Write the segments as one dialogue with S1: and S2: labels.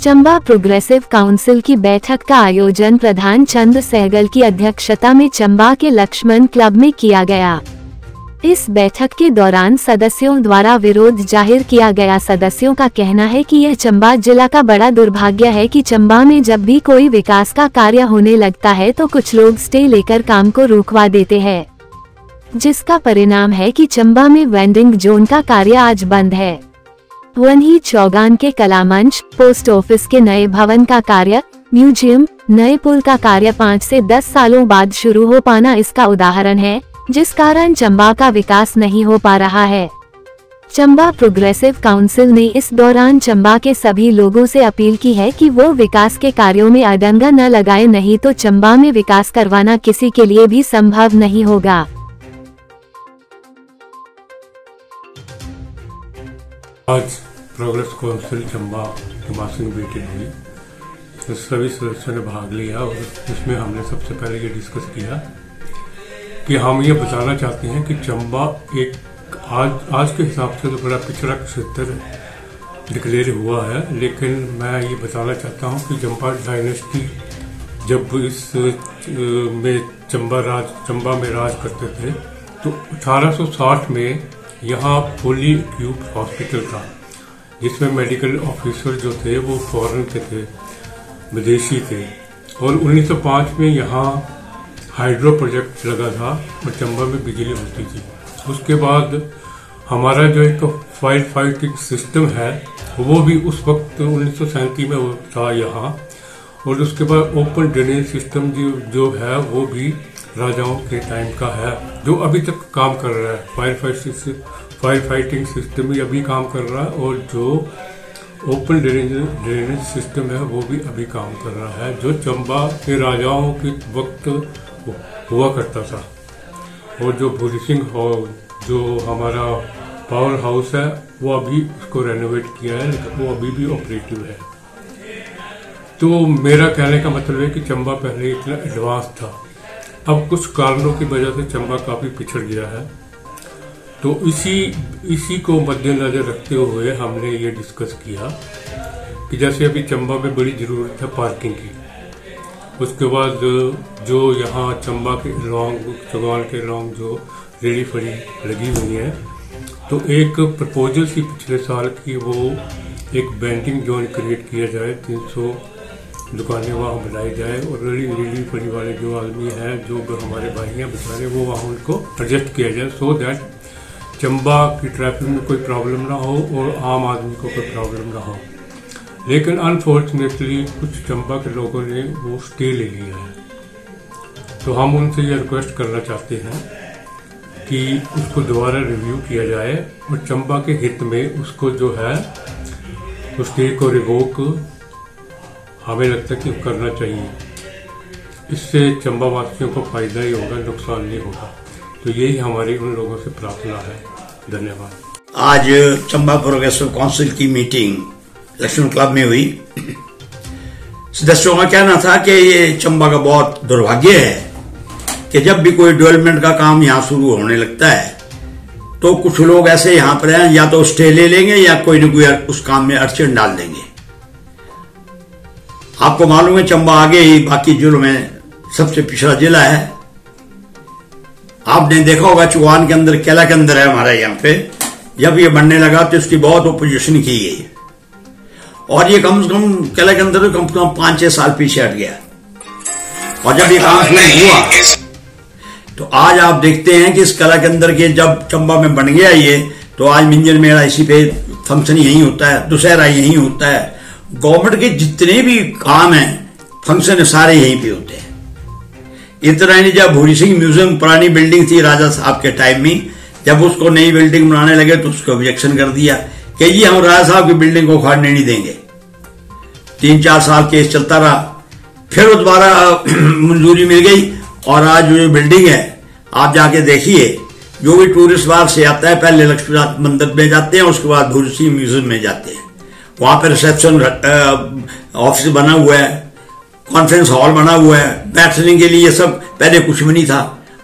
S1: Chamba progressive council की बैठक का आयोजन प्रधान चंद सहगल की अध्यक्षता में चंबा के लक्ष्मण क्लब में किया गया। इस बैठक के दौरान सदस्यों द्वारा विरोध जाहिर किया गया। सदस्यों का कहना है कि यह चंबा जिला का बड़ा दुर्भाग्य है कि चंबा में जब भी कोई विकास का कार्य होने लगता है तो कुछ लोग स्टे लेकर काम को रुकवा देते हैं, जिसका परिणाम है कि चंबा में वेंडिंग जोन का कार्य आज बंद है। वहीं चौगान के कला मंच, पोस्ट ऑफिस के नए भवन का कार्य, म्यूजियम, नए पुल का कार्य 5 से 10 सालों बाद शुरू हो पाना इसका उदाहरण है, जिस कारण चंबा का विकास नहीं हो पा रहा है। चंबा प्रोग्रेसिव काउंसिल ने इस दौरान चंबा के सभी लोगों से अपील की है कि वो विकास के कार्यों में अडंगा न लगाए, नहीं तो चंबा में विकास करवाना किसी के लिए भी संभव नहीं होगा।
S2: आज प्रोग्रेस काउंसिल चंबा की मासिक मीटिंग हुई, तो सभी सदस्यों ने भाग लिया और इसमें हमने सबसे पहले ये डिस्कस किया कि हम ये बताना चाहते हैं कि चंबा एक आज के हिसाब से तो बड़ा पिछड़ा क्षेत्र डिक्लेयर हुआ है, लेकिन मैं ये बताना चाहता हूँ कि चंबा डायनेस्टी जब इस में चंबा में राज करते थे तो 1860 में यहाँ फुली इक्विप्ड हॉस्पिटल था, जिसमें मेडिकल ऑफिसर जो थे वो फॉरेन के थे, विदेशी थे। और 1905 में यहाँ हाइड्रो प्रोजेक्ट लगा था और चंबा में बिजली होती थी। उसके बाद हमारा जो एक फायर फाइटिंग सिस्टम है वो भी उस वक्त 1937 में था यहाँ। और उसके बाद ओपन ड्रेनेज सिस्टम जो है वो भी राजाओं के टाइम का है, जो अभी तक काम कर रहा है। फायर फाइटिंग सिस्टम भी अभी काम कर रहा है और जो ओपन ड्रेनेज सिस्टम है वो भी अभी काम कर रहा है, जो चंबा के राजाओं के वक्त हुआ करता था। और जो भूरी सिंह जो हमारा पावर हाउस है वो अभी उसको रेनोवेट किया है, लेकिन वो अभी भी ऑपरेटिव है। तो मेरा कहने का मतलब है कि चंबा पहले इतना एडवांस था, अब कुछ कारणों की वजह से चंबा काफी पिछड़ गया है। तो इसी को मद्देनजर रखते हुए हमने ये डिस्कस किया कि जैसे अभी चंबा में बड़ी जरूरत है पार्किंग की। उसके बाद जो यहाँ चंबा के चौगान के लॉन्ग जो रेडी फड़ी लगी हुई है, तो एक प्रपोजल थी पिछले साल की, वो एक वेंडिंग जोन क्रिएट किया जाए, 300 दुकानें वहाँ बनाई जाए और रेडी फड़ी वाले जो आदमी हैं, जो हमारे भाई हैं बेचारे, वो वहाँ उनको एडजस्ट किया जाए, सो दैट चंबा की ट्रैफिक में कोई प्रॉब्लम ना हो और आम आदमी को कोई प्रॉब्लम ना हो। लेकिन अनफॉर्चुनेटली कुछ चंबा के लोगों ने वो स्टे ले लिया है। तो हम उनसे ये रिक्वेस्ट करना चाहते हैं कि उसको दोबारा रिव्यू किया जाए और चंबा के हित में उसको जो है उस स्टे को रिवोक हमें लगता है कि करना चाहिए। इससे चंबा वासियों को फायदा ही होगा, नुकसान नहीं होगा। तो यही हमारी उन लोगों से प्रार्थना है। धन्यवाद।
S3: आज चंबा प्रोग्रेसिव काउंसिल की मीटिंग लक्ष्मण क्लब में हुई। सदस्यों का कहना था कि ये चंबा का बहुत दुर्भाग्य है कि जब भी कोई डेवलपमेंट का काम यहाँ शुरू होने लगता है तो कुछ लोग ऐसे यहाँ पर हैं, या तो स्टे ले लेंगे या कोई न कोई उस काम में अड़चन डाल देंगे। आपको मालूम है चंबा आगे ही बाकी जिलों में सबसे पिछड़ा जिला है। आपने देखा होगा चौगान के अंदर, केला के अंदर है हमारा यहाँ पे, जब ये बनने लगा तो इसकी बहुत ओपोजिशन की गई और ये कम से कम केला के अंदर कम से कम 5-6 साल पीछे हट गया। और जब ये काम शुरू हुआ तो आज आप देखते हैं कि इस कला के अंदर के जब चंबा में बन गया ये, तो आज मिंजर मेला इसी पे फंक्शन यही होता है, दुशहरा यही होता है, गवर्नमेंट के जितने भी काम हैं फंक्शन सारे यहीं पे होते हैं। इतना ही नहीं, जब भूरी सिंह म्यूजियम पुरानी बिल्डिंग थी राजा साहब के टाइम में, जब उसको नई बिल्डिंग बनाने लगे तो उसको ऑब्जेक्शन कर दिया कि ये हम राजा साहब की बिल्डिंग को उखाड़ने नहीं देंगे। 3-4 साल केस चलता रहा, फिर दोबारा मंजूरी मिल गई और आज जो बिल्डिंग है आप जाके देखिए, जो भी टूरिस्ट बाहर से आता है पहले लक्ष्मीनाथ मंदिर में जाते हैं, उसके बाद भूरी सिंह म्यूजियम में जाते हैं। वहां पर रिसेप्शन ऑफिस बना हुआ है, कॉन्फ्रेंस हॉल बना हुआ है, बैठने के लिए सब पहले कुछ भी नहीं था।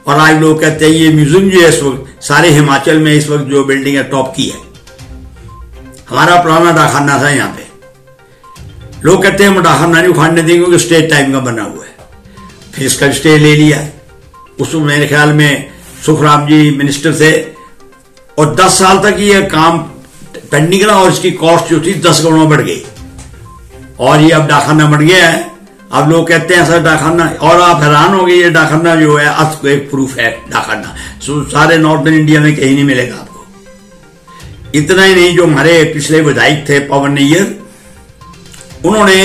S3: और आज लोग कहते हैं ये म्यूजियम जो है इस वक्त सारे हिमाचल में इस वक्त जो बिल्डिंग है टॉप की है। हमारा पुराना डाकखाना था यहाँ पे, लोग कहते हैं हम डाकखाना नहीं उखाड़ने देंगे क्योंकि स्टेट टाइम का बना हुआ है। फिर इसका स्टे ले लिया। उसमें मेरे ख्याल में सुखराम जी मिनिस्टर थे और 10 साल तक ये काम पेंडिंग रहा और इसकी कॉस्ट जो थी 10 गुना बढ़ गई और ये अब डाकखाना बन गया है। अब लोग कहते हैं सर डाकखाना, और आप हैरान हो गए, ये डाकखाना जो है अर्थक्वेक प्रूफ है डाकखाना। सारे नॉर्दर्न इंडिया में कहीं नहीं मिलेगा आपको। इतना ही नहीं, जो हमारे पिछले विधायक थे पवन नैयर, उन्होंने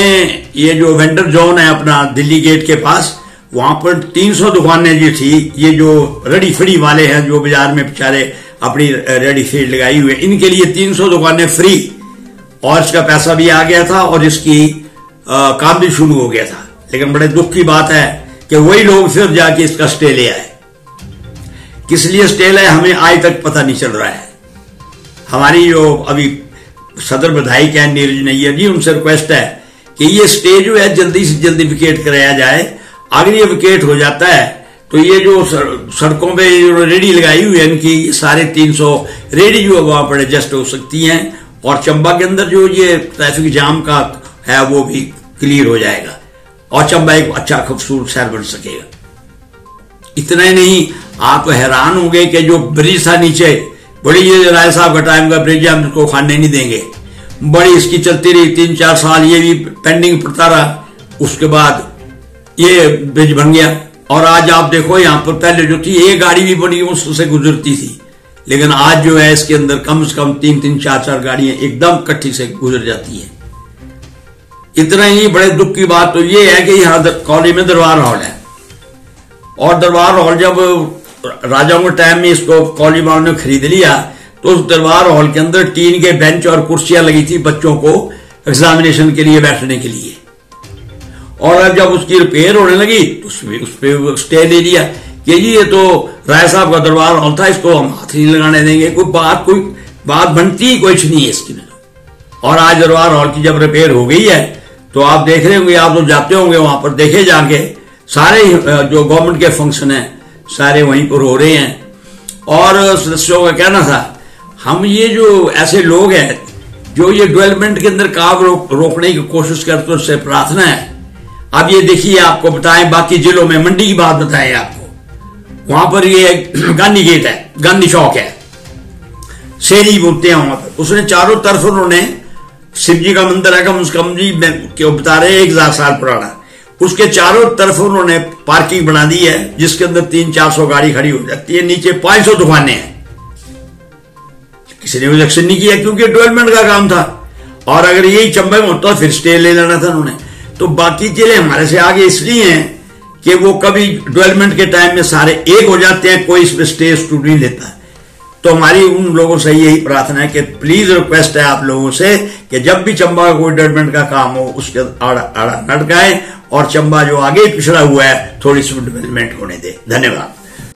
S3: ये जो वेंडर जोन है अपना दिल्ली गेट के पास, वहां पर 300 दुकानें जो थी, ये जो रेडी फड़ी वाले हैं जो बाजार में बेचारे अपनी रेडी फीड लगाई हुई है, इनके लिए 300 दुकानें फ्री और इसका पैसा भी आ गया था और इसकी काम भी शुरू हो गया था। लेकिन बड़े दुख की बात है कि वही लोग फिर जाके इसका स्टे ले आए। किस लिए स्टे लाए हमें आज तक पता नहीं चल रहा है। हमारी जो अभी सदर विधायक है नीरज नैयर जी, उनसे रिक्वेस्ट है कि ये स्टे जो है जल्दी से जल्दी विकेट कराया जाए। अगर ये विकेट हो जाता है तो ये जो सड़कों पे जो रेडी लगाई हुई है इनकी सारे 300 रेडी जो वहां पर एडजस्ट हो सकती हैं और चंबा के अंदर जो ये ट्रैफिक जाम का है वो भी क्लियर हो जाएगा और चंबा एक अच्छा खूबसूरत शहर बन सकेगा। इतना ही नहीं, आप हैरान होंगे कि जो ब्रिज था नीचे, बड़ी ये राय साहब का टाइम का ब्रिज, हम इसको खाने नहीं देंगे, बड़ी इसकी चलती रही 3-4 साल, ये भी पेंडिंग पड़ता रहा। उसके बाद ये ब्रिज बन गया और आज आप देखो यहाँ पर पहले जो थी एक गाड़ी भी बनी उससे गुजरती थी, लेकिन आज जो है इसके अंदर कम से कम 3-3, 4-4 गाड़ियां एकदम इकट्ठी से गुजर जाती है। इतना ही बड़े दुख की बात तो ये है कि यहाँ कॉलेज में दरबार हॉल है और दरबार हॉल जब राजाओं के टाइम में इसको कॉलेज वालों ने खरीद लिया तो उस दरबार हॉल के अंदर टीन के बेंच और कुर्सियां लगी थी बच्चों को एग्जामिनेशन के लिए बैठने के लिए। और अब जब उसकी रिपेयर होने लगी तो उस पर स्टे ले लिया कि जी ये तो राय साहब का दरबार हॉल था, इसको हम हाथ नहीं लगाने देंगे। कोई बात बनती ही कुछ नहीं है इसकी में। और आज दरबार हॉल की जब रिपेयर हो गई है तो आप देख रहे होंगे, आप लोग जाते होंगे वहां पर, देखे जाके सारे जो गवर्नमेंट के फंक्शन है सारे वहीं पर हो रहे हैं। और सदस्यों का कहना था, हम ये जो ऐसे लोग हैं जो ये डेवलपमेंट के अंदर काम रोकने की कोशिश करते हैं, उससे प्रार्थना है अब ये देखिए आपको बताएं, बाकी जिलों में मंडी की बात बताएं आपको, वहां पर ये गांधी गेट है, गांधी चौक है, शेरी बोलते हैं वहां पर, उसने चारों तरफ उन्होंने शिव जी का मंदिर है कम से कम जी क्यों बता रहे 1000 साल पुराना, उसके चारों तरफ उन्होंने पार्किंग बना दी है जिसके अंदर 300-400 गाड़ी खड़ी हो जाती है, नीचे 500 दुकानें हैं। किसी ने ऑब्जेक्शन नहीं किया क्योंकि डेवलपमेंट का काम था। और अगर यही चंबा में होता फिर स्टे ले लेना था उन्होंने। तो बाकी जिले हमारे से आगे इसलिए हैं कि वो कभी डेवलपमेंट के टाइम में सारे एक हो जाते हैं, कोई इसमें स्टे स्टूड नहीं लेता। तो हमारी उन लोगों से यही प्रार्थना है कि प्लीज रिक्वेस्ट है आप लोगों से कि जब भी चंबा का कोई डेवलपमेंट का काम हो उसके आड़ा नटकाएं और चंबा जो आगे पिछड़ा हुआ है थोड़ी सी डेवलपमेंट होने दे। धन्यवाद।